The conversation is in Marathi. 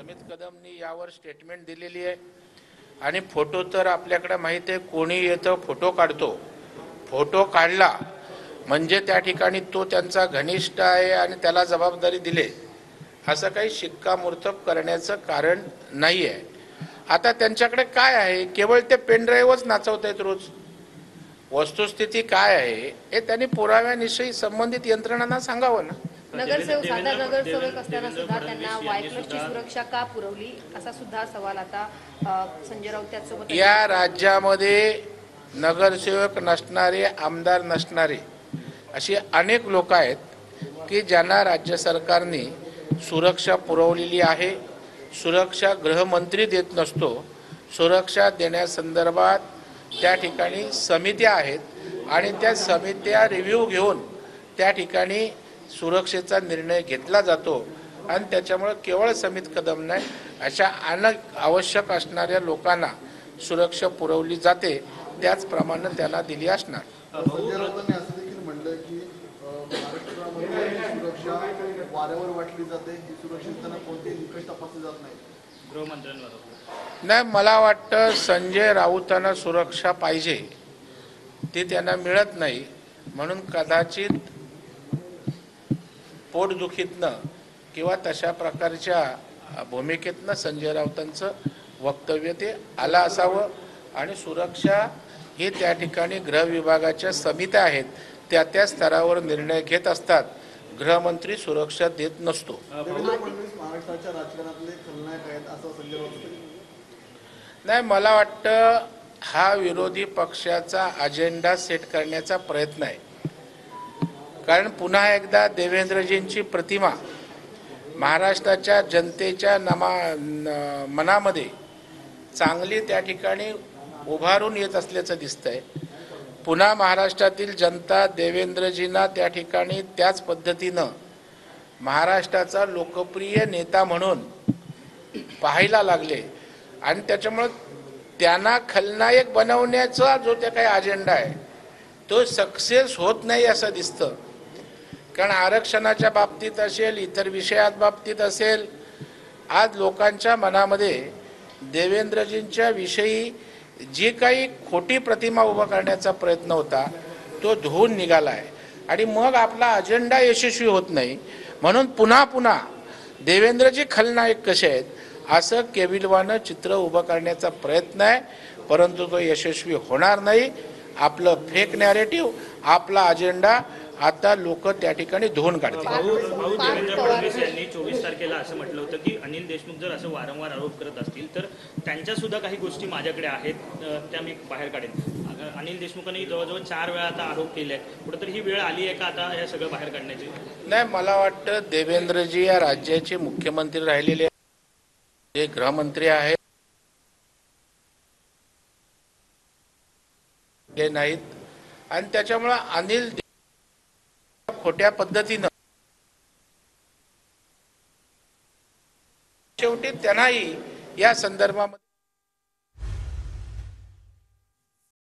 समित कदमनी यावर स्टेटमेंट दिलेली आहे आणि फोटो तर आपल्याकडे माहिती आहे, कोणी येतो फोटो काढतो, फोटो काढला म्हणजे त्या ठिकाणी तो त्यांचा घनिष्ठ आहे आणि त्याला जबाबदारी दिले असं काही शिक्कामोर्तब करण्याचं कारण नाही आहे। आता त्यांच्याकडे काय आहे, केवळ ते पेन ड्राईव्हच नाचवतात रोज। वस्तुस्थिती काय आहे हे त्यांनी पुराव्यानिशी संबंधित यंत्रणांना सांगावं ना। नगरसेवक सातारा नगरसेवक असताना सुद्धा त्यांना वाय+ची सुरक्षा का पुरवली असा सुद्धा सवाल आता संजय राऊत त्यासोबत। या राज्यामध्ये नगरसेवक नसणारे, आमदार नसणारे अशी अनेक लोक आहेत की ज्यांना राज्य सरकारने सुरक्षा पुरवलेली आहे। सुरक्षा गृहमंत्री देत नसतो, सुरक्षा देण्यासंदर्भात त्या ठिकाणी समित्या आहेत आणि त्या समित्या रिव्ह्यू घेऊन त्या ठिकाणी सुरक्षेचा निर्णय घेतला जातो आणि त्याच्यामुळे केवळ समित कदम नाही, अशा अनेक आवश्यक असणाऱ्या लोकांना सुरक्षा पुरवली जाते, त्याचप्रमाणे त्यांना दिली असणार। संजय राऊतांनी असं देखील म्हणलं की महाराष्ट्रामध्ये सुरक्षा वाऱ्यावर वाटली जाते, ही सुरक्षितताना कोणतेही निकष तपासले जात नाही गृहमंत्र्यांवर। नाही, मला वाटतं संजय राऊतांना सुरक्षा पाहिजे, ती त्यांना मिळत नाही, म्हणून कदाचित पोटदुखीतनं किंवा तशा प्रकारच्या भूमिकेतनं संजय राऊतांचं वक्तव्य ते आलं असावं। आणि सुरक्षा हे त्या ठिकाणी गृह विभागाच्या समित्या आहेत, त्या स्तरावर निर्णय घेत असतात, गृहमंत्री सुरक्षा देत नसतो। देवेंद्र फडणवीस महाराष्ट्राच्या राजकारणातले खलनायक आहेत असं संजय राऊत। नाही, मला वाटतं हा विरोधी पक्षाचा अजेंडा सेट करण्याचा प्रयत्न आहे, कारण पुन्हा एकदा देवेंद्रजींची प्रतिमा महाराष्ट्राच्या जनतेच्या मनामध्ये चांगली त्या ठिकाणी उभारून येत असल्याचं दिसतंय। पुन्हा महाराष्ट्रातील जनता देवेंद्रजींना त्या ठिकाणी त्याच पद्धतीनं महाराष्ट्राचा लोकप्रिय नेता म्हणून पाहायला लागले आणि त्याच्यामुळे त्यांना खलनायक बनवण्याचा जो त्या काही अजेंडा आहे तो सक्सेस होत नाही असं दिसतं। कारण आरक्षणाच्या बाबतीत असेल, इतर विषयात बाबतीत असेल, आज लोकांच्या मनामध्ये देवेंद्रजींच्या विषयी जी काही खोटी प्रतिमा उभा करण्याचा प्रयत्न होता तो धुवून निघाला आहे आणि मग आपला अजेंडा यशस्वी होत नाही, म्हणून पुन्हा पुन्हा देवेंद्रजी खलनायक कसे आहेत असं केविलवानं चित्र उभं करण्याचा प्रयत्न आहे, परंतु तो यशस्वी होणार नाही। आपलं फेक नॅरेटिव्ह, आपला अजेंडा आता लोक त्या ठिकाणी धुवून काढतील। देवेंद्र फडणवीस यांनी 24 तारखेला असं म्हटलं होतं की अनिल देशमुख जर असं वारंवार आरोप करत असतील तर त्यांच्या सुद्धा काही गोष्टी माझ्याकडे आहेत, त्या मी बाहेर काढेन। अनिल देशमुखांनी जवळजवळ 4 वेळा आता आरोप केले आहेत, कुठेतरी ही वेळ आली आहे का आता हे सगळं बाहेर काढण्याची? नाही, मला वाटतं देवेंद्रजी या राज्याचे मुख्यमंत्री राहिलेले, जे गृहमंत्री आहेत हे नाहीत आणि त्याच्यामुळे अनिल खोट्या पद्धतीनं शेवटी त्यांनाही या संदर्भामध्ये